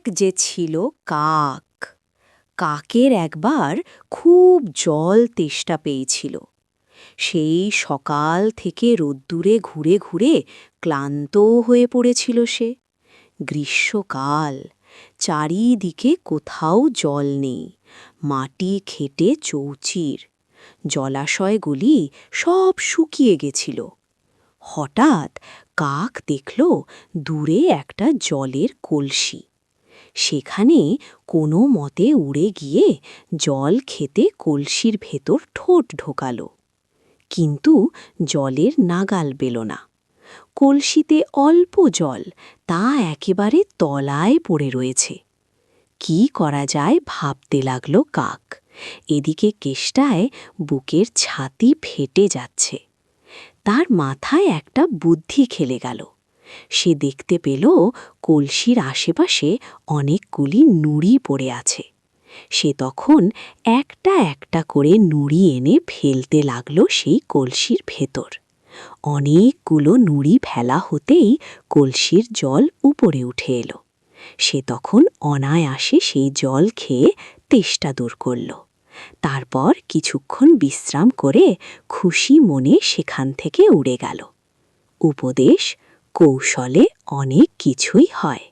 এক যে ছিল কাক। কাকের একবার খুব জল তেষ্টা পেয়েছিল। সেই সকাল থেকে রোদ্দুরে ঘুরে ঘুরে ক্লান্ত হয়ে পড়েছিল সে। গ্রীষ্মকাল, চারিদিকে কোথাও জল নেই, মাটি খেটে চৌচির, জলাশয়গুলি সব শুকিয়ে গেছিল। হঠাৎ কাক দেখল দূরে একটা জলের কলসি। সেখানে কোনো মতে উড়ে গিয়ে জল খেতে কলসির ভেতর ঠোঁট ঢোকালো, কিন্তু জলের নাগাল পেল না। কলসিতে অল্প জল, তা একেবারে তলায় পড়ে রয়েছে। কি করা যায় ভাবতে লাগলো কাক। এদিকে কেষ্টায় বুকের ছাতি ফেটে যাচ্ছে। তার মাথায় একটা বুদ্ধি খেলে গেল। সে দেখতে পেল কলসির আশেপাশে অনেকগুলি নুড়ি পড়ে আছে। সে তখন একটা একটা করে নুড়ি এনে ফেলতে লাগলো সেই কলসির ভেতর। অনেকগুলো নুড়ি ফেলা হতেই কলসির জল উপরে উঠে এলো। সে তখন অনায়াসে সেই জল খেয়ে তেষ্টা দূর করল। তারপর কিছুক্ষণ বিশ্রাম করে খুশি মনে সেখান থেকে উড়ে গেল। উপদেশ: কৌশলে অনেক কিছুই হয়।